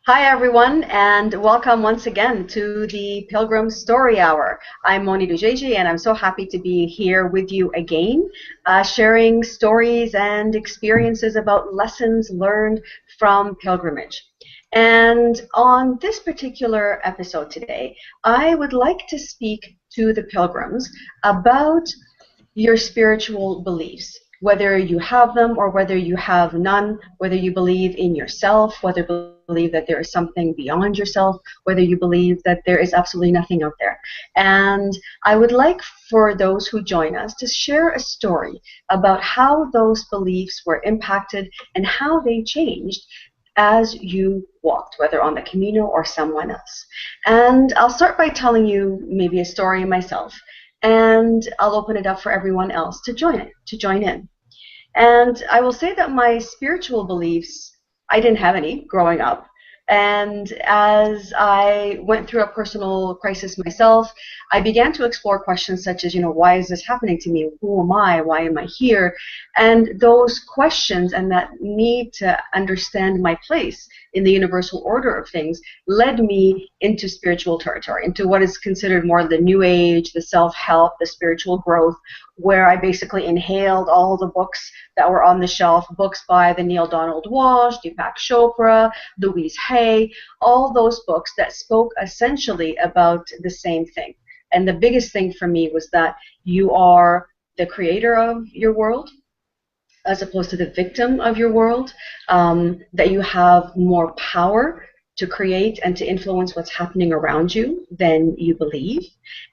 Hi, everyone, and welcome once again to the Pilgrim Story Hour. I'm Mony Dojeiji, and I'm so happy to be here with you again, sharing stories and experiences about lessons learned from pilgrimage. And on this particular episode today, I would like to speak to the pilgrims about your spiritual beliefs, whether you have them or whether you have none, whether you believe in yourself, whether you believe that there is something beyond yourself, whether you believe that there is absolutely nothing out there. And I would like for those who join us to share a story about how those beliefs were impacted and how they changed as you walked, whether on the Camino or someone else. And I'll start by telling you maybe a story myself, and I'll open it up for everyone else to join in. And I will say that my spiritual beliefs, I didn't have any growing up. And as I went through a personal crisis myself, I began to explore questions such as, why is this happening to me? Who am I? Why am I here? And those questions and that need to understand my place in the universal order of things led me into spiritual territory, into what is considered more the new age, the self-help, the spiritual growth, where I basically inhaled all the books that were on the shelf, books by the Neil Donald Walsh, Deepak Chopra, Louise Hay, all those books that spoke essentially about the same thing. And the biggest thing for me was that you are the creator of your world, as opposed to the victim of your world, that you have more power to create and to influence what's happening around you than you believe,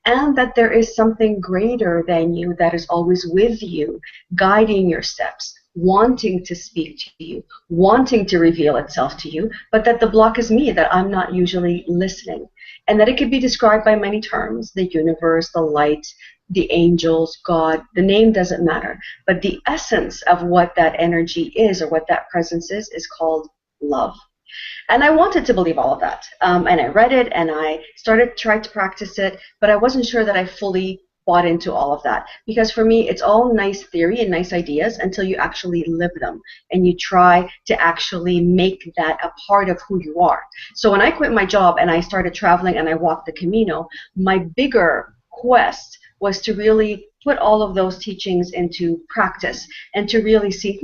and that there is something greater than you that is always with you, guiding your steps, wanting to speak to you, wanting to reveal itself to you, but that the block is me, that I'm not usually listening. And that it could be described by many terms: the universe, the light, the angels, God. The name doesn't matter, but the essence of what that energy is, or what that presence is called love. And I wanted to believe all of that. And I read it, and I tried to practice it, but I wasn't sure that I fully bought into all of that. Because for me, it's all nice theory and nice ideas until you actually live them, and you try to actually make that a part of who you are. So when I quit my job and I started traveling and I walked the Camino, my bigger quest was to really put all of those teachings into practice and to really see,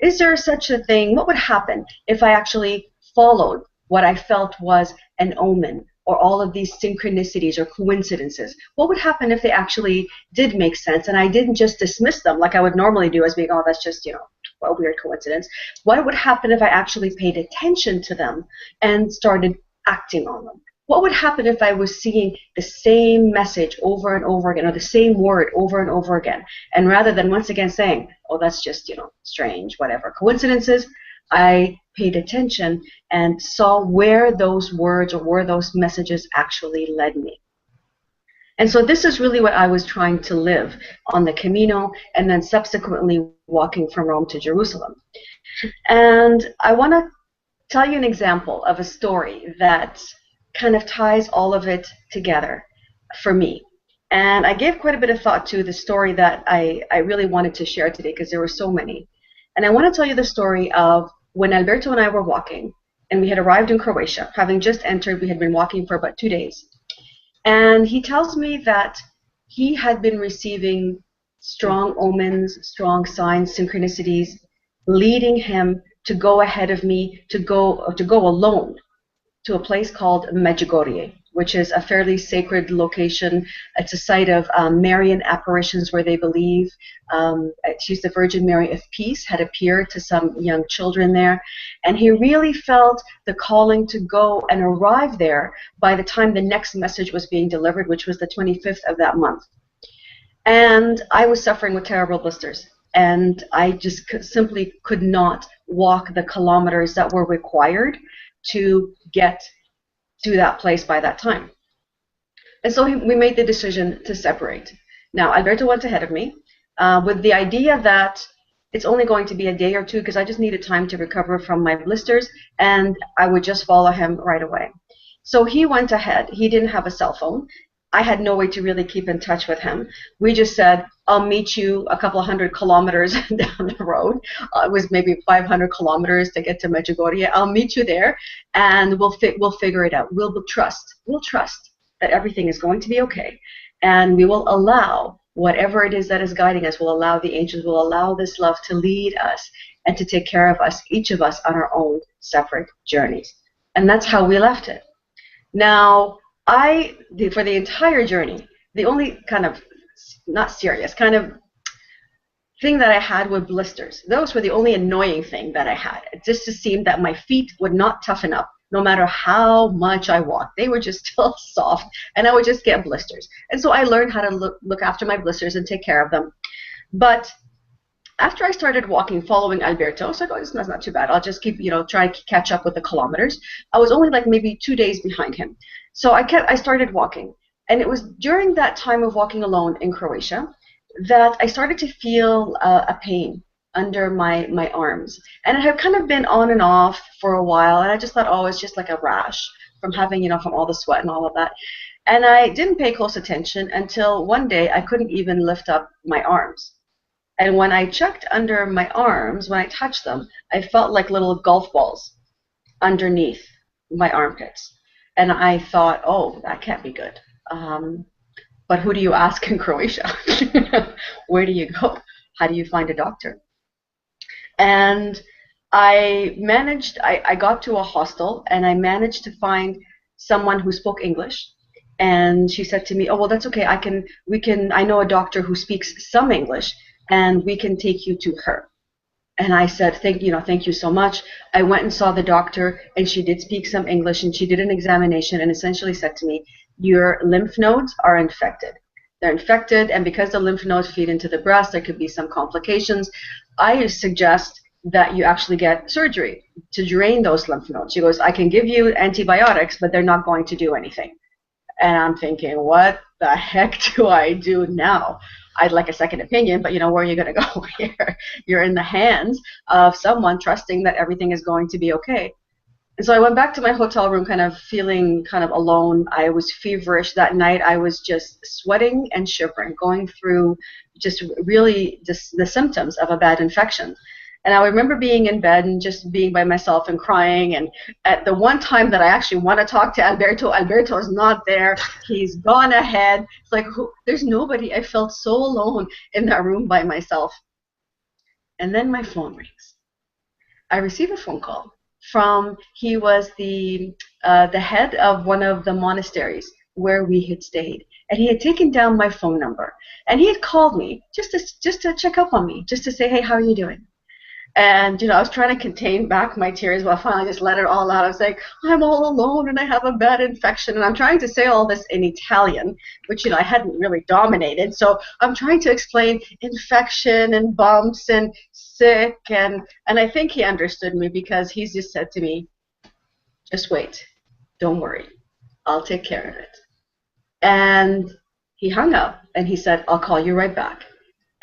is there such a thing? What would happen if I actually followed what I felt was an omen, or all of these synchronicities or coincidences? What would happen if they actually did make sense and I didn't just dismiss them like I would normally do as being, oh, that's just, a weird coincidence? What would happen if I actually paid attention to them and started acting on them? What would happen if I was seeing the same message over and over again, or the same word over and over again? And rather than once again saying, oh, that's just, strange, whatever, coincidences, I paid attention and saw where those words or where those messages actually led me. And so this is really what I was trying to live on the Camino, and then subsequently walking from Rome to Jerusalem. And I want to tell you an example of a story that kind of ties all of it together for me. And I gave quite a bit of thought to the story that I really wanted to share today, because there were so many. And I want to tell you the story of when Alberto and I were walking, and we had arrived in Croatia. Having just entered, we had been walking for about 2 days. And he tells me that he had been receiving strong omens, strong signs, synchronicities, leading him to go ahead of me, to go alone to a place called Medjugorje, which is a fairly sacred location. It's a site of Marian apparitions, where they believe she's the Virgin Mary of Peace, had appeared to some young children there. And he really felt the calling to go and arrive there by the time the next message was being delivered, which was the 25th of that month. And I was suffering with terrible blisters, and I just simply could not walk the kilometers that were required to get to that place by that time. And so we made the decision to separate. Now, Alberto went ahead of me with the idea that it's only going to be a day or two, because I just needed time to recover from my blisters, and I would just follow him right away. So he went ahead. He didn't have a cell phone. I had no way to really keep in touch with him. We just said, I'll meet you a couple of 100 kilometers down the road. It was maybe 500 kilometers to get to Medjugorje. I'll meet you there, and we'll figure it out. We'll trust that everything is going to be okay, and we will allow whatever it is that is guiding us. We'll allow the angels. Will allow this love to lead us and to take care of us, each of us, on our own separate journeys. And that's how we left it. Now, for the entire journey, the only kind of, not serious, kind of thing that I had were blisters. Those were the only annoying thing that I had. It just seemed that my feet would not toughen up no matter how much I walked. They were just still soft, and I would just get blisters. And so I learned how to look after my blisters and take care of them. But after I started walking, following Alberto, I was like, oh, this is not too bad. I'll just keep, try to catch up with the kilometers. I was only like maybe 2 days behind him. So I started walking. And it was during that time of walking alone in Croatia that I started to feel a pain under my arms. And it had kind of been on and off for a while. And I just thought, oh, it's just like a rash from having, from all the sweat and all of that. And I didn't pay close attention until one day I couldn't even lift up my arms. And when I checked under my arms, when I touched them, I felt like little golf balls underneath my armpits. And I thought, oh, that can't be good. But who do you ask in Croatia? Where do you go? How do you find a doctor? And I got to a hostel, and I managed to find someone who spoke English. And she said to me, oh, well, that's okay. I know a doctor who speaks some English, and we can take you to her. And I said, thank you so much. I went and saw the doctor, and she did speak some English, and she did an examination and essentially said to me, your lymph nodes are infected. They're infected, and because the lymph nodes feed into the breast, there could be some complications. I suggest that you actually get surgery to drain those lymph nodes. She goes, I can give you antibiotics, but they're not going to do anything. And I'm thinking, what the heck do I do now? I'd like a second opinion, but where are you going to go here? You're in the hands of someone trusting that everything is going to be okay. And so I went back to my hotel room kind of feeling kind of alone. I was feverish that night. I was just sweating and shivering, going through just really the symptoms of a bad infection. And I remember being in bed and just being by myself and crying. And at the one time that I actually want to talk to Alberto, Alberto is not there. He's gone ahead. It's like, there's nobody. I felt so alone in that room by myself. And then my phone rings. I receive a phone call he was the head of one of the monasteries where we had stayed. And he had taken down my phone number. And he had called me just to check up on me, just to say, hey, how are you doing? And, I was trying to contain back my tears, but I finally just let it all out. I was like, I'm all alone and I have a bad infection. And I'm trying to say all this in Italian, which, I hadn't really dominated. So I'm trying to explain infection and bumps and sick. And I think he understood me because he just said to me, just wait. Don't worry. I'll take care of it. And he hung up and he said, I'll call you right back.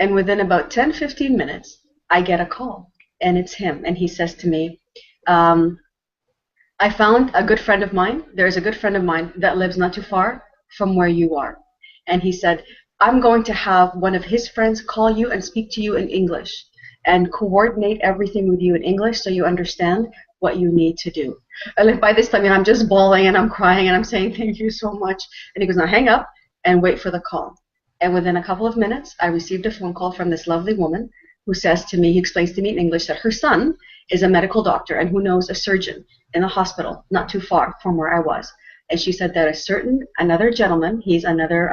And within about 10-15 minutes, I get a call. And it's him, and he says to me, I found a good friend of mine. There's a good friend of mine that lives not too far from where you are. And he said, I'm going to have one of his friends call you and speak to you in English and coordinate everything with you in English so you understand what you need to do. And by this time, I'm just bawling and I'm crying and I'm saying, thank you so much. And he goes, now hang up and wait for the call. And within a couple of minutes, I received a phone call from this lovely woman who says to me, he explains to me in English that her son is a medical doctor and who knows a surgeon in a hospital not too far from where I was. And she said that another gentleman, he's another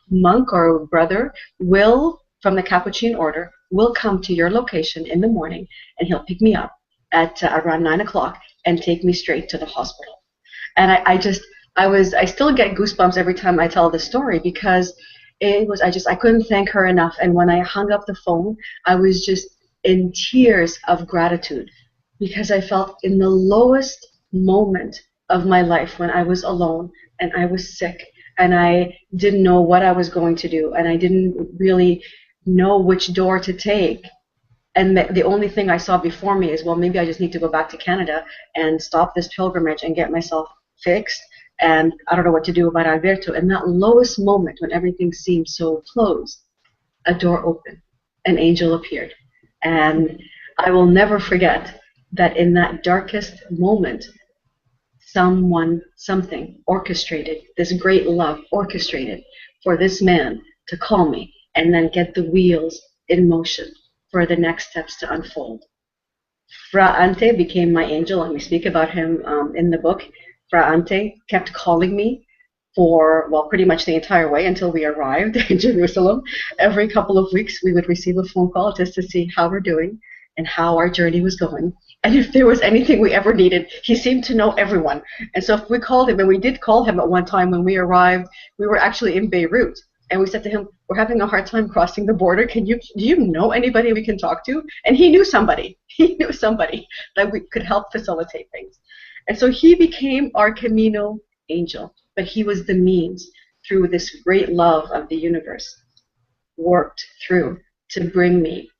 monk or brother, from the Capuchin order, will come to your location in the morning and he'll pick me up at around 9 o'clock and take me straight to the hospital. And I still get goosebumps every time I tell this story because I couldn't thank her enough. And when I hung up the phone, I was just in tears of gratitude because I felt in the lowest moment of my life when I was alone and I was sick and I didn't know what I was going to do and I didn't really know which door to take. And the only thing I saw before me is, well, maybe I just need to go back to Canada and stop this pilgrimage and get myself fixed and I don't know what to do about Alberto. In that lowest moment when everything seemed so closed, a door opened, an angel appeared. And I will never forget that in that darkest moment, someone, something orchestrated, this great love orchestrated for this man to call me and then get the wheels in motion for the next steps to unfold. Fra Ante became my angel, and we speak about him in the book. Fra Ante kept calling me for, well, pretty much the entire way until we arrived in Jerusalem. Every couple of weeks, we would receive a phone call just to see how we're doing and how our journey was going. And if there was anything we ever needed, he seemed to know everyone. And so if we called him, and we did call him at one time when we arrived, we were actually in Beirut. And we said to him, we're having a hard time crossing the border. Do you know anybody we can talk to? And he knew somebody. He knew somebody that we could help facilitate things. And so he became our Camino angel. But he was the means through this great love of the universe, worked through to bring me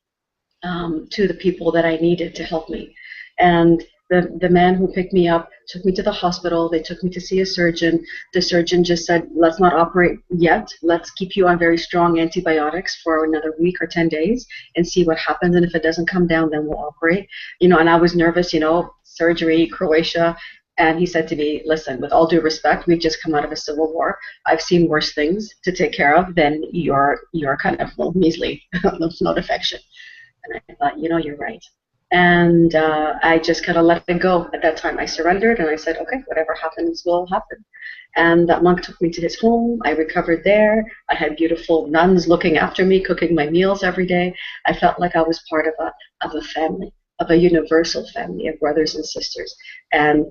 to the people that I needed to help me. And the man who picked me up took me to the hospital. They took me to see a surgeon. The surgeon just said, let's not operate yet. Let's keep you on very strong antibiotics for another week or 10 days and see what happens. And if it doesn't come down, then we'll operate. And I was nervous, surgery, Croatia. And he said to me, listen, with all due respect, we've just come out of a civil war. I've seen worse things to take care of than your kind of measly lymph node affection. And I thought, you're right. And I just kind of let it go at that time. I surrendered and I said, okay, whatever happens will happen. And that monk took me to his home. I recovered there. I had beautiful nuns looking after me, cooking my meals every day. I felt like I was part of a family, of a universal family of brothers and sisters. And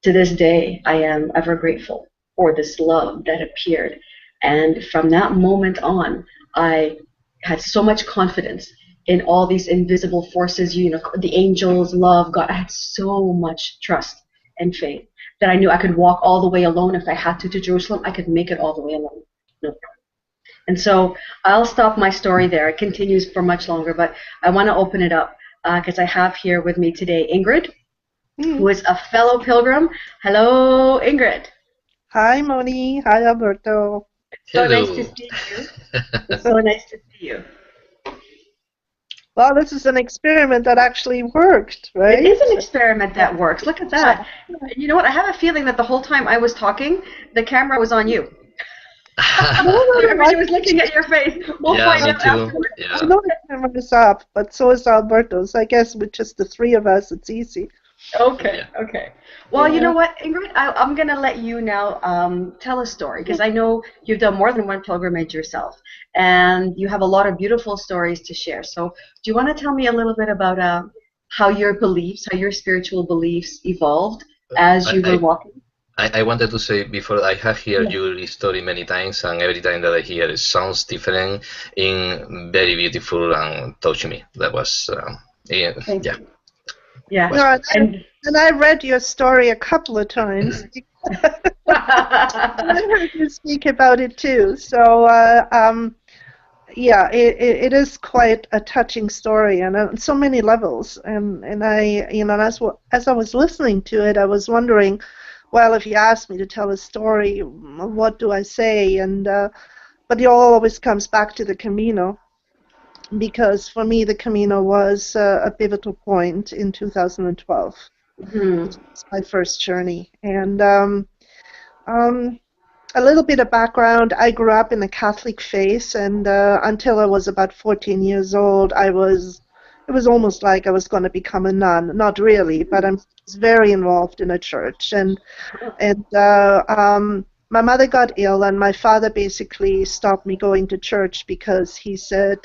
to this day, I am ever grateful for this love that appeared. And from that moment on, I had so much confidence in all these invisible forces, the angels, love, God. I had so much trust and faith that I knew I could walk all the way alone. If I had to Jerusalem, I could make it all the way alone. No problem. And so I'll stop my story there. It continues for much longer, but I want to open it up because I have here with me today Ingrid, who is a fellow pilgrim. Hello, Ingrid. Hi, Mony. Hi, Alberto. So nice to see you. So nice to see you. Well, this is an experiment that actually worked, right? It is an experiment that works. Look at that. You know what? I have a feeling that the whole time I was talking, the camera was on you. Everybody was looking at your face. We'll find out afterwards. Yeah. I know the camera is up, but so is Alberto's. I guess with just the three of us, it's easy. Okay. Well, you know what, Ingrid? I'm going to let you now tell a story, because I know you've done more than one pilgrimage yourself, and you have a lot of beautiful stories to share. So do you want to tell me a little bit about how your spiritual beliefs evolved as you were walking? I wanted to say before, I have heard your story many times, and every time that I hear it sounds different, very beautiful, and touched me. That was, Thank you. Yeah. No, and I read your story a couple of times. I heard you speak about it too. So, it is quite a touching story, and on so many levels. And I, as I was listening to it, I was wondering, well, if you asked me to tell a story, what do I say? And but it always comes back to the Camino. Because for me, the Camino was a pivotal point in 2012. Mm-hmm. It was my first journey. And a little bit of background, I grew up in a Catholic faith, and until I was about 14 years old, it was almost like I was going to become a nun. Not really, but I was very involved in a church. And my mother got ill, and my father basically stopped me going to church because he said,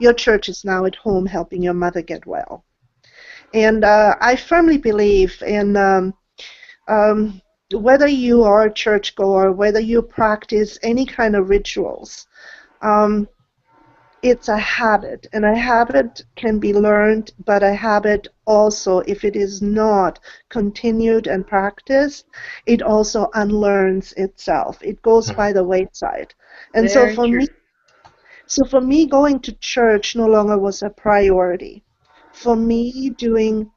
your church is now at home helping your mother get well. And I firmly believe in whether you are a churchgoer, whether you practice any kind of rituals, it's a habit, and a habit can be learned, but a habit also, if it is not continued and practiced, it also unlearns itself. It goes by the wayside. And so for me, going to church no longer was a priority. For me, doing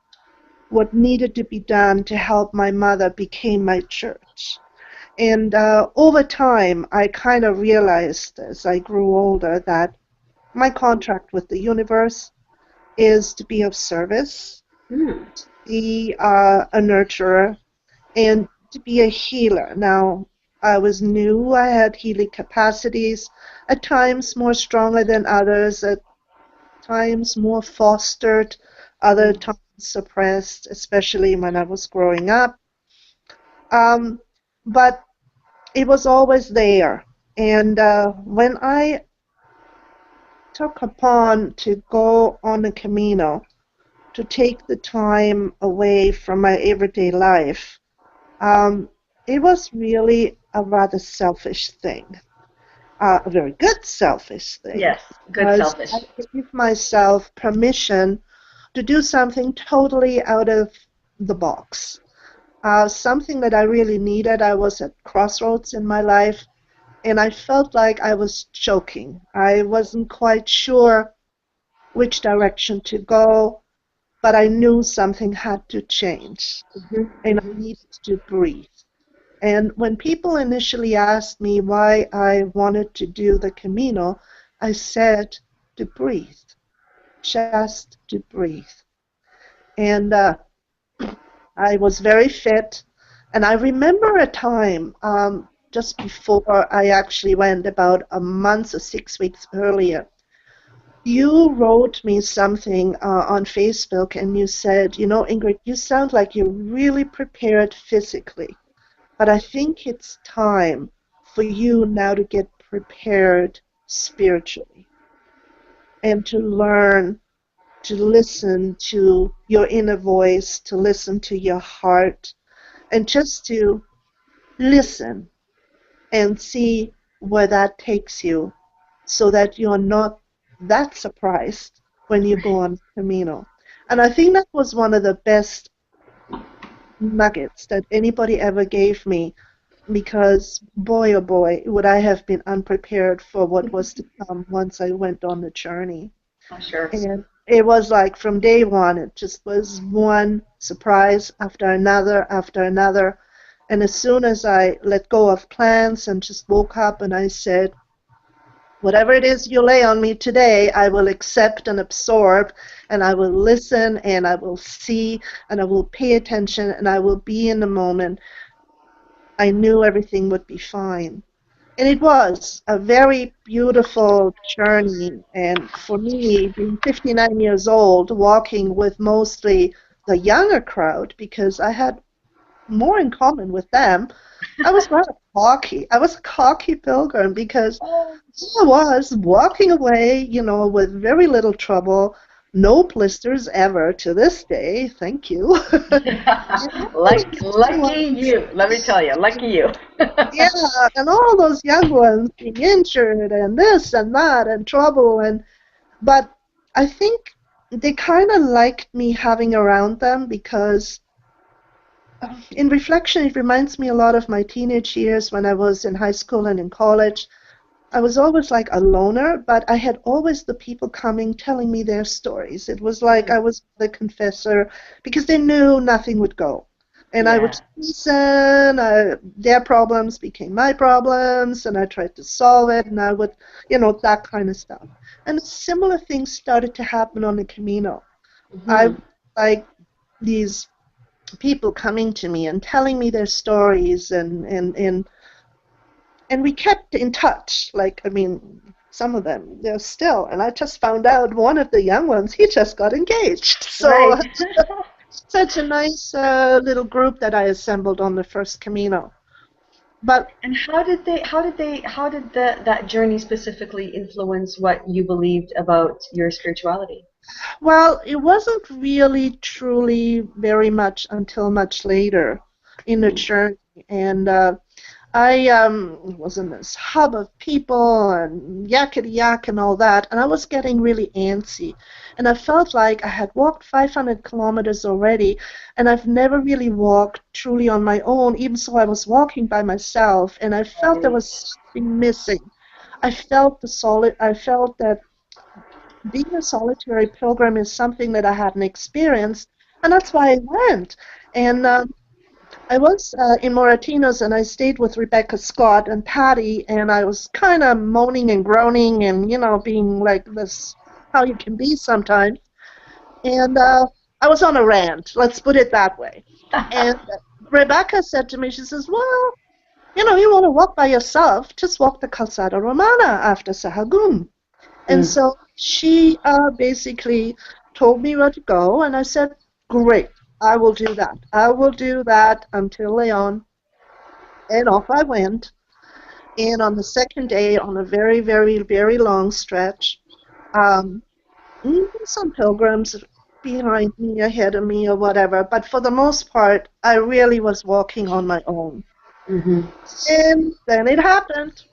what needed to be done to help my mother became my church. And over time, I kind of realized as I grew older that my contract with the universe is to be of service, Mm. be a nurturer, and to be a healer. Now, I was new, I had healing capacities, at times more stronger than others, at times more fostered, other Mm. times suppressed, especially when I was growing up. Um, but it was always there. And when I took upon to go on a Camino, to take the time away from my everyday life, um, it was really a rather selfish thing, a very good selfish thing, Yes, good because selfish. I gave myself permission to do something totally out of the box. Something that I really needed. I was at crossroads in my life, and I felt like I was choking. I wasn't quite sure which direction to go, but I knew something had to change, Hmm. and I Hmm. needed to breathe. And when people initially asked me why I wanted to do the Camino, I said to breathe, just to breathe. And I was very fit. And I remember a time just before I actually went, about a month or 6 weeks earlier. You wrote me something on Facebook and you said, Ingrid, you sound like you're really prepared physically, but I think it's time for you now to get prepared spiritually and to learn to listen to your inner voice, to listen to your heart, and just to listen and see where that takes you so that you're not that surprised when you go on Camino. And I think that was one of the best nuggets that anybody ever gave me, because boy oh boy, would I have been unprepared for what was to come once I went on the journey. I'm sure. And it was like from day one, it just was one surprise after another after another. And as soon as I let go of plans and just woke up and I said, whatever it is you lay on me today, I will accept and absorb, and I will listen, and I will see, and I will pay attention, and I will be in the moment. I knew everything would be fine. And it was a very beautiful journey. And for me, being 59 years old, walking with mostly the younger crowd, because I had more in common with them, I was rather cocky. I was a cocky pilgrim because Oh. I was walking away, with very little trouble, no blisters ever to this day. Thank you. And all those young Lucky ones, you. Let me tell you, lucky you. yeah, and all those young ones being injured and this and that and trouble, but I think they kind of liked me having around them because in reflection it reminds me a lot of my teenage years when I was in high school and in college. I was always like a loner, but I had always the people coming telling me their stories. It was like I was the confessor because they knew nothing would go. And I would Yeah. listen, their problems became my problems, and I tried to solve it, and I would, that kind of stuff. And similar things started to happen on the Camino. I Hmm. like these people coming to me and telling me their stories, and we kept in touch. Like, I mean, some of them, they're still. And I just found out one of the young ones, he just got engaged. So Right. such a nice little group that I assembled on the first Camino. But And how did that journey specifically influence what you believed about your spirituality? well, it wasn't really truly very much until much later in the Hmm. journey. And I was in this hub of people and yakety yak and all that, and I was getting really antsy. And I felt like I had walked 500 kilometers already, and I've never really walked truly on my own, even so I was walking by myself, and I felt there Right. was something missing. I felt that being a solitary pilgrim is something that I hadn't experienced, And that's why I went. And I was in Moratinos, and I stayed with Rebecca Scott and Patty, and I was kind of moaning and groaning and, being like this, how you can be sometimes. And I was on a rant, let's put it that way. And Rebecca said to me, she says, well, you want to walk by yourself, just walk the Calzada Romana after Sahagún. And so she basically told me where to go, and I said, great, I will do that. I will do that until Leon. And off I went. And on the second day, on a very, very, very long stretch, some pilgrims behind me, ahead of me, or whatever. But for the most part, I really was walking on my own. Mm-hmm. And then it happened.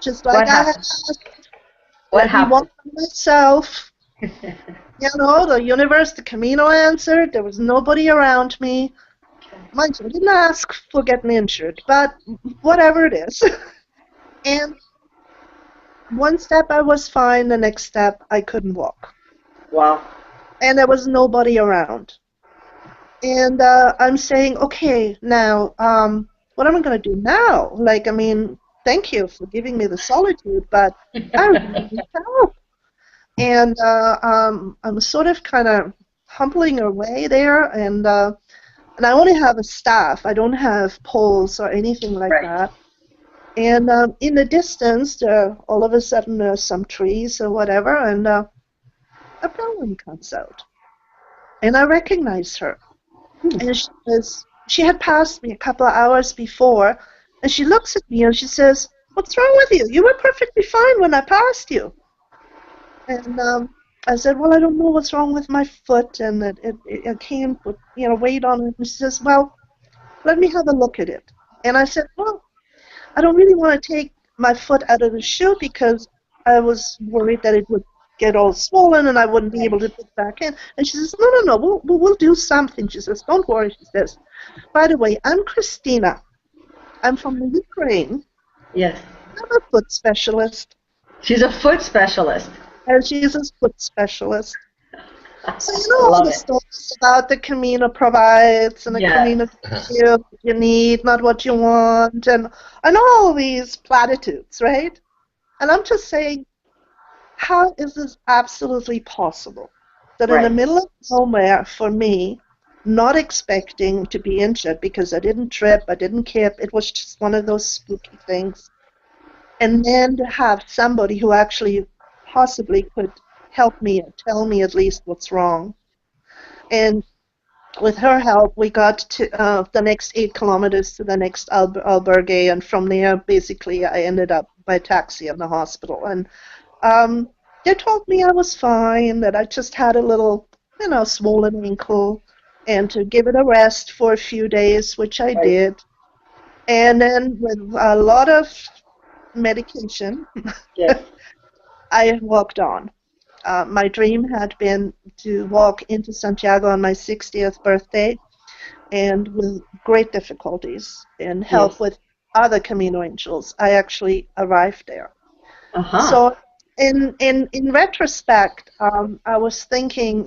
Just like What I had happened? asked. What happened? Walk by myself. The universe, the Camino answered. There was nobody around me. Mind you, I didn't ask for getting injured, but whatever it is. And one step I was fine, the next step I couldn't walk. Wow. And there was nobody around. And I'm saying, okay, now, what am I going to do now? Thank you for giving me the solitude, but I really need help. And I'm sort of kind of humbling away there, and I only have a staff. I don't have poles or anything like that. And in the distance, all of a sudden there's some trees or whatever, and a pilgrim comes out. And I recognize her. And she had passed me a couple of hours before, and she looks at me and she says, what's wrong with you? You were perfectly fine when I passed you. And I said, well, I don't know what's wrong with my foot, and it can't put weight on it. And she says, well, let me have a look at it. And I said, well, I don't really want to take my foot out of the shoe because I was worried that it would get all swollen and I wouldn't be able to put it back in. And she says, no, we'll do something. She says, don't worry. She says, by the way, I'm Christina. I'm from the Ukraine. Yes. I'm a foot specialist. She's a foot specialist. And she's a foot specialist. So all the stories about the Camino provides, and the Camino gives you what you need, not what you want, and all these platitudes, right? And I'm just saying, how is this absolutely possible? That in the middle of nowhere, for me, not expecting to be injured because I didn't trip, I didn't kip, it was just one of those spooky things. And then to have somebody who actually possibly could help me or tell me at least what's wrong. And with her help, we got to the next 8 kilometers to the next albergue, and from there, basically, I ended up by taxi in the hospital. And they told me I was fine, that I just had a little, swollen ankle, and to give it a rest for a few days, which I did. And then with a lot of medication, I walked on. My dream had been to walk into Santiago on my 60th birthday, and with great difficulties and help with other Camino angels, I actually arrived there. So in retrospect, I was thinking,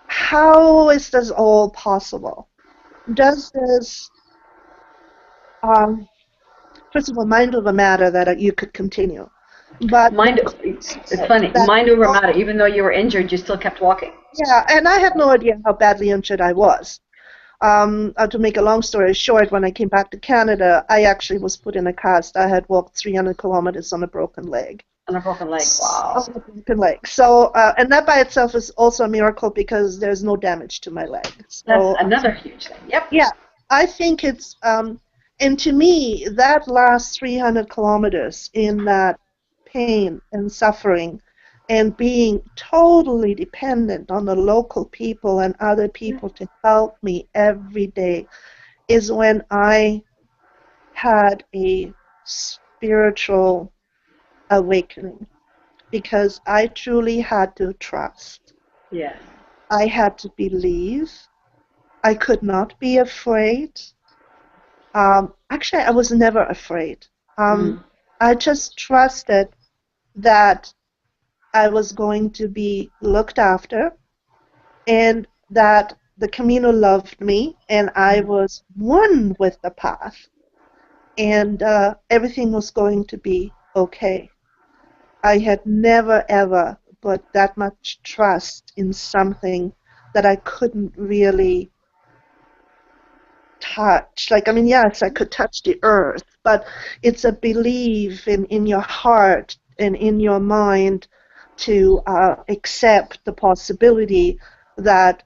how is this all possible? Does this, first of all, mind over matter that you could continue. But it's funny. Mind over matter. Even though you were injured, you still kept walking. Yeah, and I had no idea how badly injured I was. To make a long story short, when I came back to Canada, I actually was put in a cast. I had walked 300 kilometers on a broken leg. On a broken leg, wow. On a broken leg. So, and that by itself is also a miracle because there's no damage to my leg. So, that's another huge thing. Yep. Yeah, I think it's, and to me, that last 300 kilometers in that pain and suffering and being totally dependent on the local people and other people to help me every day is when I had a spiritual awakening, because I truly had to trust. Yeah. I had to believe. I could not be afraid. Actually, I was never afraid. I just trusted that I was going to be looked after, and that the Camino loved me, and I was one with the path, and everything was going to be okay. I had never ever put that much trust in something that I couldn't really touch. Like, I mean, yes, I could touch the earth, but it's a belief in your heart and in your mind to accept the possibility that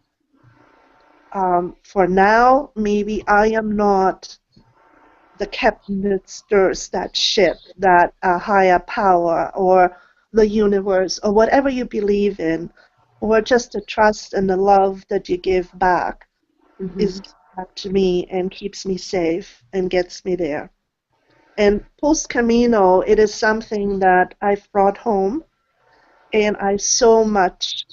for now, maybe I am not the captain that stirs that ship, that higher power or the universe or whatever you believe in, or just the trust and the love that you give back is back to me and keeps me safe and gets me there. And post Camino, it is something that I've brought home, and I so much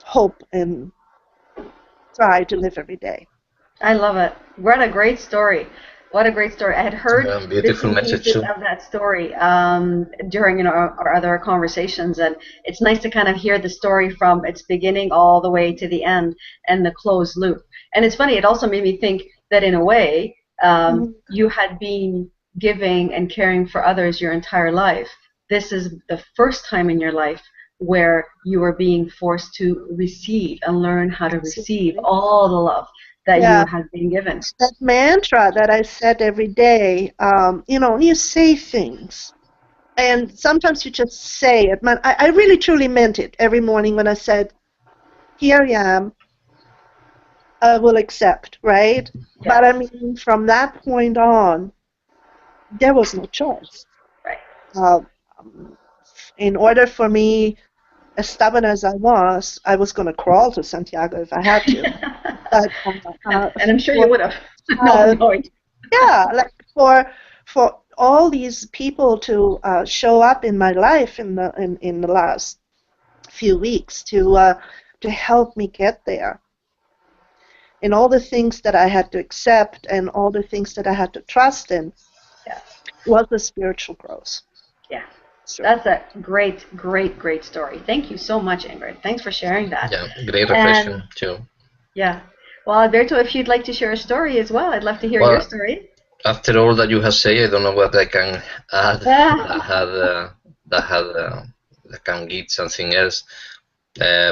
hope and try to live every day. I love it. What a great story. What a great story. I had heard bits Beautiful and message pieces too. of that story during our other conversations, and it's nice to kind of hear the story from its beginning all the way to the end and the closed loop. And it's funny, it also made me think that in a way, you had been giving and caring for others your entire life. This is the first time in your life where you are being forced to receive and learn how to receive all the love that you have been given. That mantra that I said every day, you say things, and sometimes you just say it. Man, I really truly meant it every morning when I said, here I am, I will accept, right? Yes. But I mean, from that point on, there was no choice. Right. In order for me, as stubborn as I was going to crawl to Santiago if I had to. But, and I'm sure you would have. Yeah, like for all these people to show up in my life in the last few weeks to help me get there, and all the things that I had to accept and all the things that I had to trust in, was the spiritual growth. Yeah. That's a great, great, great story. Thank you so much, Ingrid. Thanks for sharing that. Yeah, great reflection too. Yeah. Well, Alberto, if you'd like to share a story as well, I'd love to hear your story. After all that you have said, I don't know what I can add that can give something else.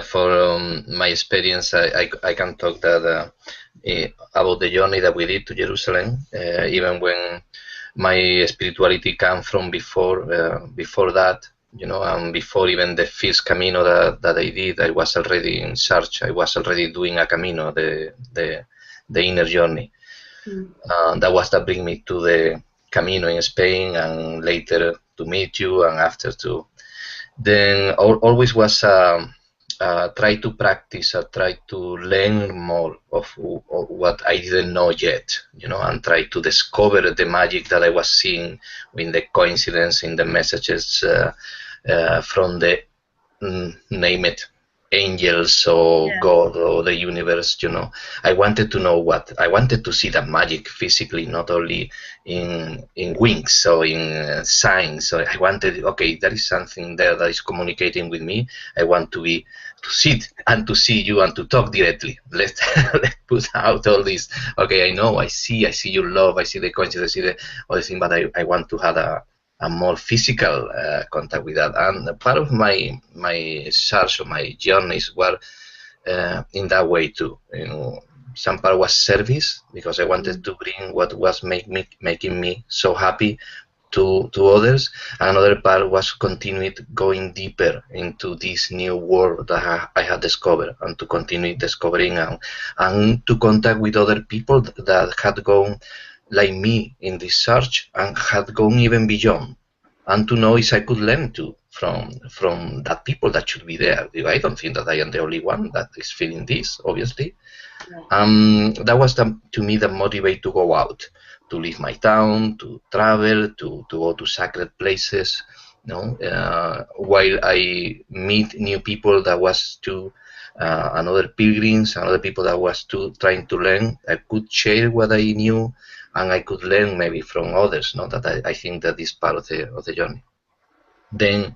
For my experience, I can talk that about the journey that we did to Jerusalem, even when my spirituality came from before that, and before even the first Camino that I did, I was already in search. I was already doing a Camino, the inner journey. That bring me to the Camino in Spain, and later to meet you, and after to. Then always was try to practice, try to learn more of what I didn't know yet, and try to discover the magic that I was seeing in the coincidence in the messages from the name it angels or God or the universe. I wanted to know I wanted to see that magic physically, not only in wings or in signs. So I wanted, okay, there is something there that is communicating with me. I want to sit and to see you and to talk directly. Let's put out all this. Okay, I see your love, I see the consciousness, I see the other thing, but I want to have a more physical contact with that. And part of my search or my journeys were in that way too. Some part was service, because I wanted to bring what was making me so happy to others. Another part was continued going deeper into this new world that I had discovered, and to continue discovering and to contact with other people that had gone like me in this search and had gone even beyond, and to know if I could learn from that people that should be there. I don't think that I am the only one that is feeling this, obviously. That was to me the motivate to go out, to leave my town, to travel, to go to sacred places. While I meet new people that was to another pilgrims, another people that was to trying to learn, I could share what I knew, and I could learn maybe from others. That I think that is part of the journey. Then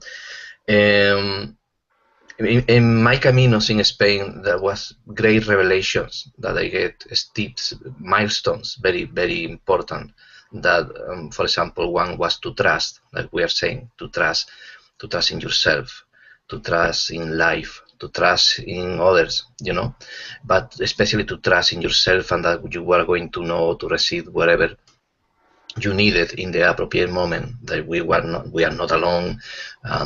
in my Caminos in Spain, there was great revelations that I get, steps, milestones, very, very important. That, for example, one was to trust, like we are saying, to trust in yourself, to trust in life, to trust in others, you know, but especially to trust in yourself, and that you are going to know, to receive whatever you need it in the appropriate moment. That we are not alone.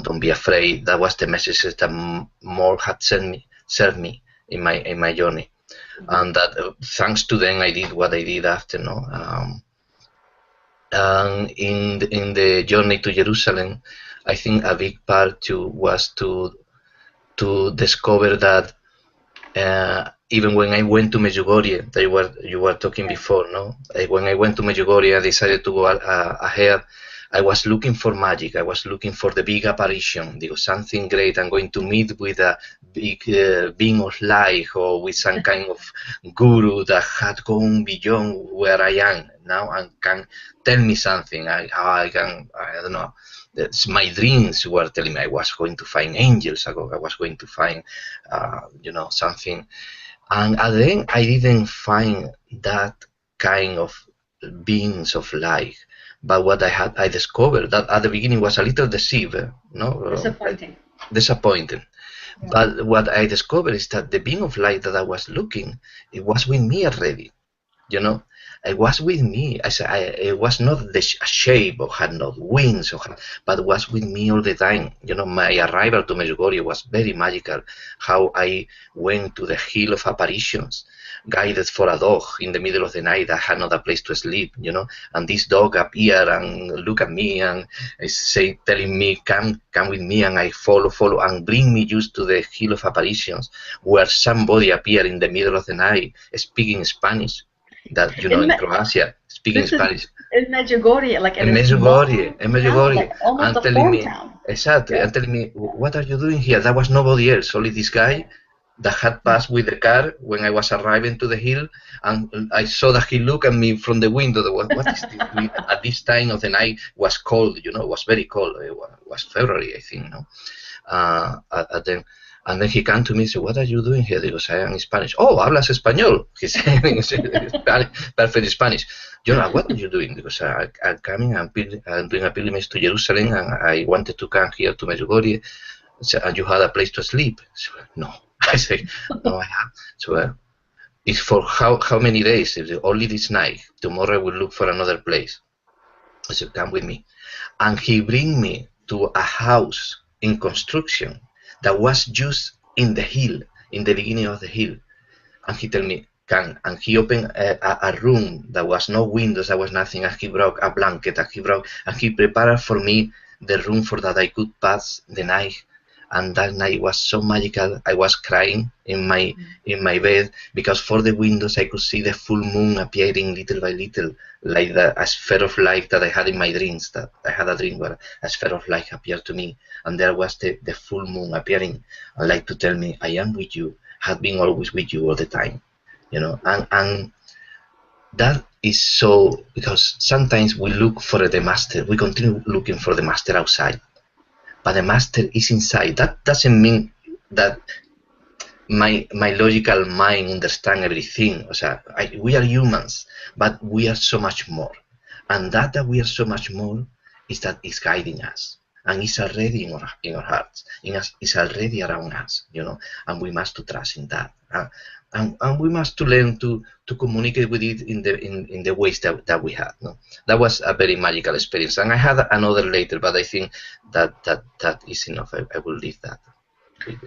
Don't be afraid. That was the message that more had served me in my journey, and that thanks to them I did what I did after. No, and in the journey to Jerusalem, I think a big part too was to discover that. Even when I went to Medjugorje, you were talking before, no? When I went to Medjugorje, I decided to go ahead. I was looking for magic. I was looking for the big apparition. There was something great. I'm going to meet with a big being of light, or with some kind of guru that had gone beyond where I am now and can tell me something. I don't know. My dreams were telling me I was going to find angels. I was going to find, you know, something. And at the end, I didn't find that kind of beings of light. But what I discovered that at the beginning was a little deceiving, no? Disappointing. Yeah. But what I discovered is that the being of light that I was looking, it was with me already, you know. It was with me. It was not a shape, or had not wings, but was with me all the time. You know, my arrival to Medjugorje was very magical. How I went to the hill of apparitions, guided for a dog in the middle of the night. I had not a place to sleep, you know, and this dog appeared and look at me and telling me, come with me, and I follow, and bring me just to the hill of apparitions, where somebody appeared in the middle of the night speaking Spanish. That, you know, in Croatia, speaking Spanish. In Medjugorje, like in Medjugorje, like almost and telling me, town. Exactly, yeah. And telling me, what are you doing here? There was nobody else, only this guy that had passed with the car when I was arriving to the hill, and I saw that he looked at me from the window. What is this doing? At this time of the night was cold, you know, it was very cold. It was February, I think, no? And then he came to me and said, what are you doing here? Because I am Spanish. Oh, hablas español. He said, perfect Spanish. You know, what are you doing? Because I'm coming, I'm doing a pilgrimage to Jerusalem, and I wanted to come here to Medjugorje. And you had a place to sleep? So, no. I said, no, I have. So it's for how many days? Only this night. Tomorrow I will look for another place. I said, come with me. And he bring me to a house in construction that was just in the hill, in the beginning of the hill. And he told me, come. And he opened a room that was no windows, there was nothing, and he brought a blanket, and he prepared for me the room for that I could pass the night. And that night was so magical. I was crying in my bed, because for the windows I could see the full moon appearing little by little, like a sphere of light that I had in my dreams. That I had a dream where a sphere of light appeared to me, and there was the full moon appearing, and like to tell me, I am with you, have been always with you all the time, you know. And that is so, because sometimes we look for the master, we continue looking for the master outside. But the master is inside. That doesn't mean that my logical mind understands everything. We are humans, but we are so much more. And that we are so much more is that it's guiding us. And it's already in our hearts. It's already around us, you know. And we must trust in that. And we must learn to communicate with it in the ways that we have. No? That was a very magical experience, and I had another later, but I think that is enough. I will leave that.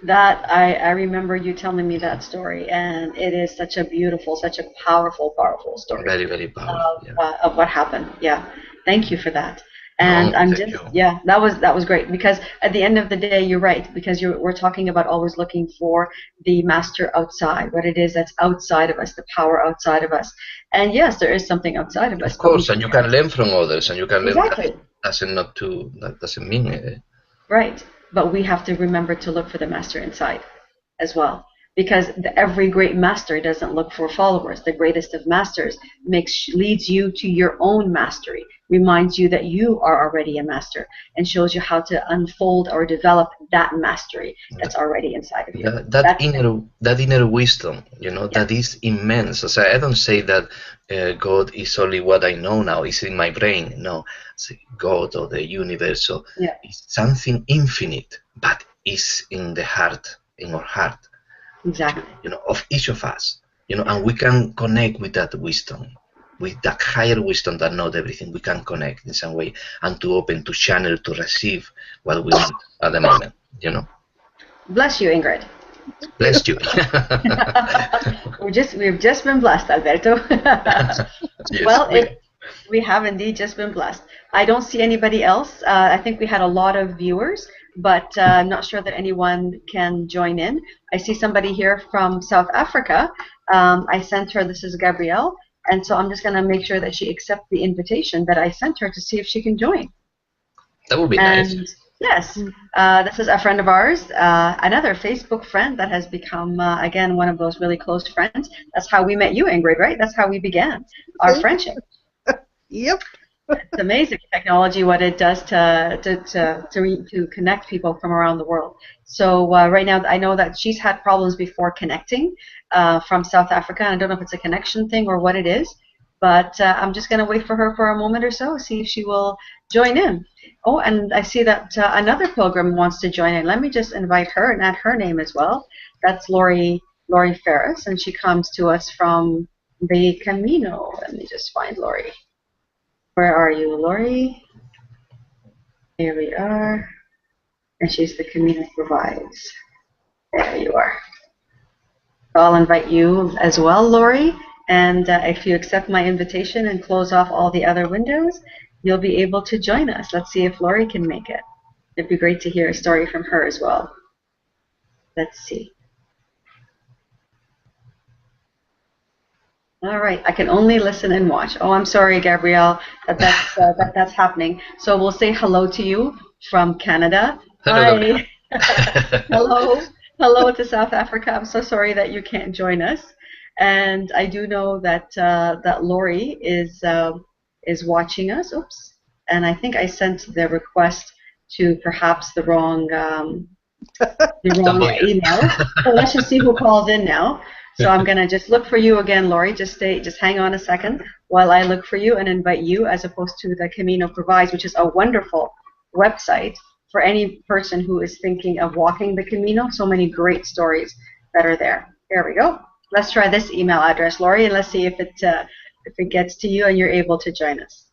That I remember you telling me that story, and it is such a beautiful, such a powerful story. Very, very powerful. Of what happened. Yeah, thank you for that. And that was great, because at the end of the day, you're right, because we're talking about always looking for the master outside, what it is that's outside of us, the power outside of us. And yes, there is something outside of us. Of course, and you can learn from others, and you can learn. Exactly. That doesn't mean right, but we have to remember to look for the master inside as well. because every great master doesn't look for followers. The greatest of masters leads you to your own mastery, reminds you that you are already a master, and shows you how to unfold or develop that mastery that's already inside of you. That inner wisdom, Yeah. that is immense. So I don't say that God is only what I know now, it's in my brain. No, God or the universe is something infinite, but is in the heart, in our heart. Exactly. Of each of us, and we can connect with that wisdom, with that higher wisdom that knows everything. We can connect in some way and to open, to channel, to receive what we need at the moment, Bless you, Ingrid. Bless you. We've just been blessed, Alberto. Yes, well, we have indeed just been blessed. I don't see anybody else. I think we had a lot of viewers, but I'm not sure that anyone can join in. I see somebody here from South Africa. I sent her, this is Gabrielle, and so I'm just going to make sure that she accepts the invitation that I sent her to see if she can join. That would be nice. Yes, this is a friend of ours, another Facebook friend that has become, again, one of those really close friends. That's how we met you, Ingrid, right? That's how we began our friendship. Yep. It's amazing technology, what it does to connect people from around the world. So right now, I know that she's had problems before connecting from South Africa. I don't know if it's a connection thing or what it is, but I'm just going to wait for her for a moment or so, see if she will join in. Oh, and I see that another pilgrim wants to join in. Let me just invite her and add her name as well. That's Lori Ferris, and she comes to us from the Camino. Let me just find Lori. Where are you, Lori? Here we are. And she's the Camino Provides. There you are. I'll invite you as well, Lori. And if you accept my invitation and close off all the other windows, you'll be able to join us. Let's see if Lori can make it. It'd be great to hear a story from her as well. Let's see. All right, I can only listen and watch. Oh, I'm sorry, Gabrielle, that's happening. So we'll say hello to you from Canada. Hello. Hi. Hello to South Africa. I'm so sorry that you can't join us. And I do know that that Lori is watching us. Oops. And I think I sent the request to perhaps the wrong email. So let's just see who calls in now. So I'm going to just look for you again, Lori. Just hang on a second while I look for you and invite you, as opposed to the Camino Provides, which is a wonderful website for any person who is thinking of walking the Camino. So many great stories that are there. There we go. Let's try this email address, Lori, and let's see if it gets to you and you're able to join us.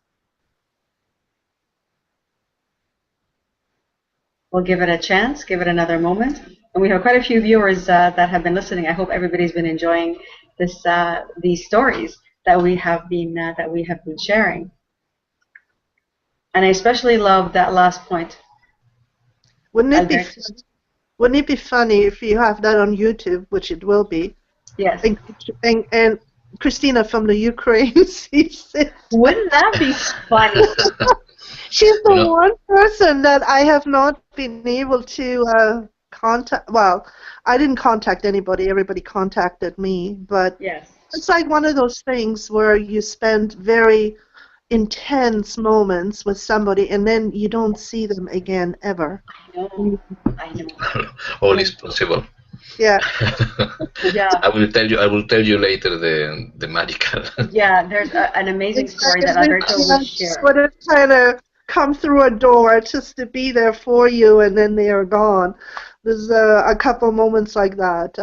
We'll give it a chance, give it another moment. And we have quite a few viewers that have been listening. I hope everybody's been enjoying these stories that we have been sharing. And I especially love that last point. Wouldn't it be funny if you have that on YouTube, which it will be? Yes. And Christina from the Ukraine sees it. Wouldn't that be funny? She's the one person that I have not been able to contact. Well, I didn't contact anybody. Everybody contacted me. But yes, it's like one of those things where you spend very intense moments with somebody and then you don't see them again ever. I know. All is possible. Yeah. Yeah. I will tell you later the magical. Yeah, there's an amazing story that Alberto will share. Would have kind of come through a door just to be there for you, and then they are gone. There's a couple moments like that.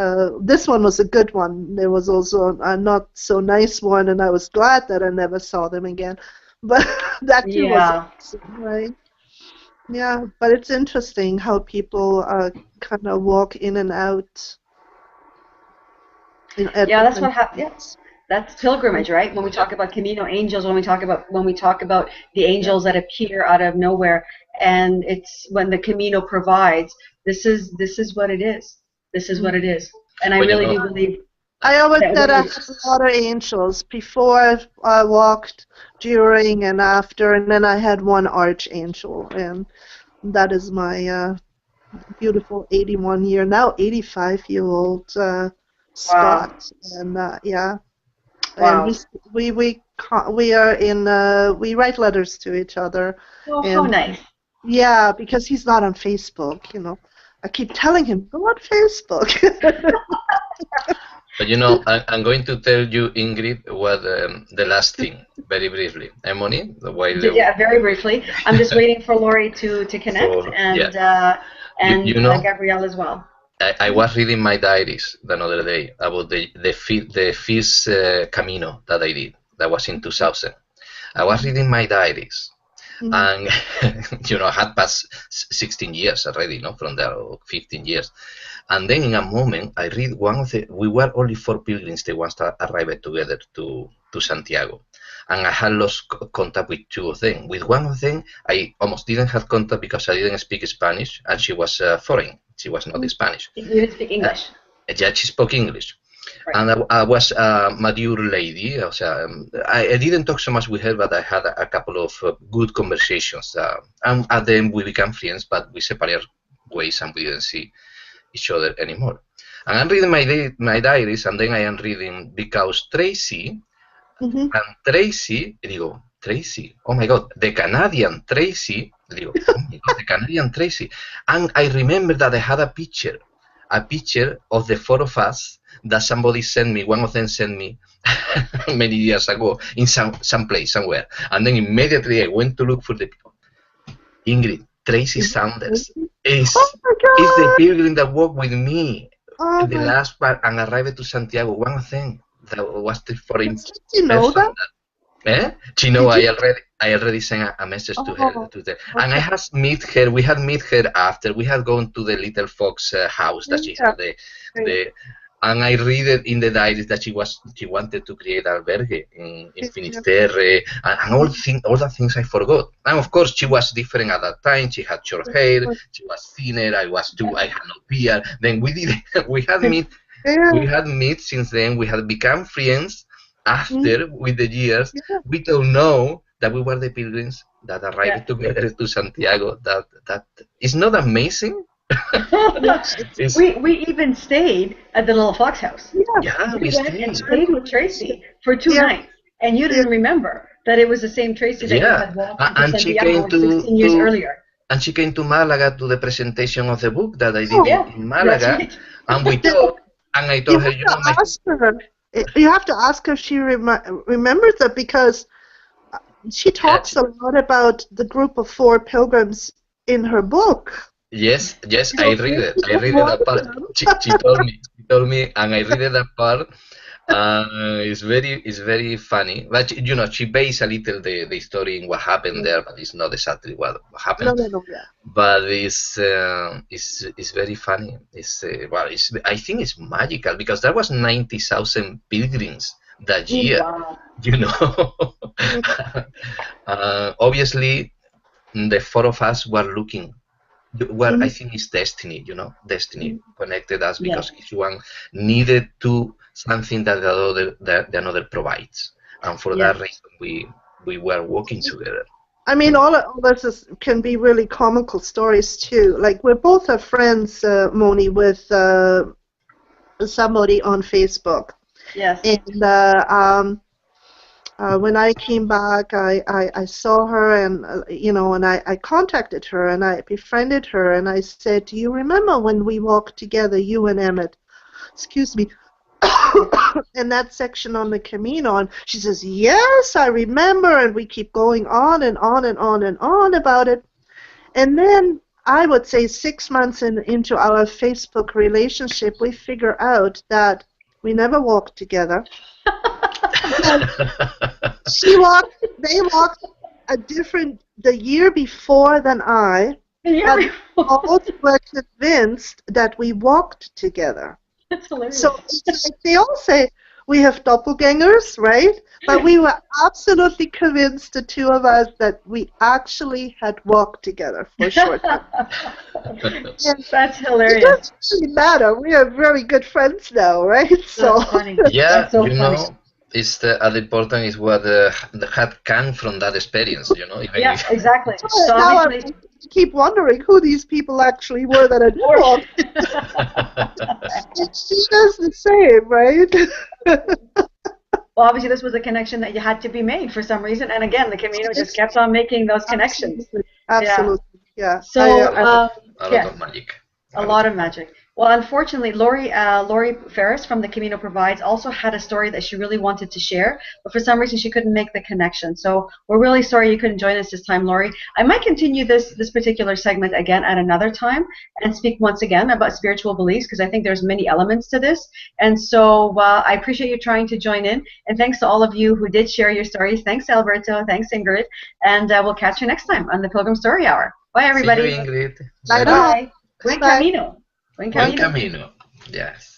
This one was a good one. There was also a not so nice one, and I was glad that I never saw them again. But that too was awesome, right? Yeah, but it's interesting how people kind of walk in and out. Yeah, that's what happens. Yes. That's pilgrimage, right? When we talk about Camino angels, when we talk about the angels that appear out of nowhere, and it's when the Camino provides. This is what it is. This is what it is, and I really do believe. I always said I had a lot of angels before I walked, during, and after, and then I had one archangel, and that is my beautiful 81-year, now 85-year-old Wow. Scott, and yeah, and Wow. we are in we write letters to each other, Oh, how and nice. yeah, because he's not on Facebook, you know. I keep telling him, go on Facebook. But you know, I'm going to tell you, Ingrid, what the last thing, very briefly. Mony, while Yeah, very briefly. I'm just waiting for Lori to connect, for and yeah, you know, Gabrielle as well. I was reading my diaries the other day about the first Camino that I did. That was in 2000. I was reading my diaries, and you know, I had passed 16 years already, no, from there, or 15 years. And then in a moment, I read one of the. We were only 4 pilgrims the ones that arrived together to Santiago, and I had lost contact with 2 of them. With one of them, I almost didn't have contact because I didn't speak Spanish, and she was foreign. She was not Spanish. You didn't speak English. Yeah, she spoke English. Right. And I was a mature lady. O sea, I didn't talk so much with her, but I had a couple of good conversations. And at the end, we became friends, but we separated ways and we didn't see each other anymore. And I'm reading my diaries, and then I am reading because Tracy, and Tracy, digo, Tracy, oh my God, the Canadian Tracy, digo, oh my God, the Canadian Tracy. And I remember that I had a picture of the 4 of us that somebody sent me, one of them sent me many years ago in some place, somewhere. And then immediately I went to look for the people. Ingrid, Tracy Sanders is the pilgrim that walked with me in the last part and arrived to Santiago. One of them that was the foreign Did you know person that? She know I already sent a message to her. And I had met her. We had met her after we had gone to the little fox house that she had. And I read it in the diaries that she wanted to create albergue in Finisterre and all the things I forgot. And of course she was different at that time. She had short hair. She was thinner. I had no beard. Then we had met since then. We had become friends. After, with the years, we don't know that we were the pilgrims that arrived together to Santiago. That is not amazing. We even stayed at the little fox house. Yeah, we went and stayed with Tracy for 2 nights, and you didn't remember that it was the same Tracy that you had walked to Santiago 16 years earlier. And she came to Malaga to the presentation of the book that I did in Malaga, and we talked. And I told her, you know, you have to ask her if she remembers it, because she talks a lot about the group of 4 pilgrims in her book. Yes, I read it. I read that part. She told me, and I read that part. It's very funny. But you know, she based a little the story in what happened there, but it's not exactly what happened. No, But it's very funny. I think it's magical because there was 90,000 pilgrims that year. Wow. You know, obviously the 4 of us were looking. Well, I think it's destiny. You know, destiny connected us because each one needed to something that the another provides, and for that reason we were working together. I mean, all this can be really comical stories too. Like we both have friends, Mony, with somebody on Facebook. Yes. And when I came back, I saw her, and you know, and I contacted her and I befriended her, and I said, "Do you remember when we walked together, you and Emmett? Excuse me." In that section on the Camino, and she says, "Yes, I remember," and we keep going on and on and on and on about it. And then I would say 6 months into our Facebook relationship, we figure out that we never walked together. They walked the year before than I. But both were convinced that we walked together. That's hilarious. So they all say we have doppelgangers, right? But we were absolutely convinced, the 2 of us, that we actually had walked together for a short time. That's hilarious. It doesn't really matter. We are very good friends now, right? That's funny. Yeah, That's so you funny. know, it's the important is what had come from that experience, you know. Even Yeah, if exactly. So So now obviously, I keep wondering who these people actually were that had worked. She does the same, right? well, obviously this was a connection that you had to be made for some reason, and again, the Camino just kept on making those connections. Absolutely. Yeah. Absolutely. Yeah. So, a lot yes. of magic. A lot of magic. Well, unfortunately, Lori Ferris from the Camino Provides also had a story that she really wanted to share, but for some reason she couldn't make the connection. So we're really sorry you couldn't join us this time, Lori. I might continue this particular segment again at another time and speak once again about spiritual beliefs because I think there's many elements to this. And so I appreciate you trying to join in. And thanks to all of you who did share your stories. Thanks, Alberto. Thanks, Ingrid. And we'll catch you next time on the Pilgrim Story Hour. Bye, everybody. See you, Ingrid. Bye Bye. bye. Bye. Buen Bye. camino. Buen Buen camino. camino. Yes.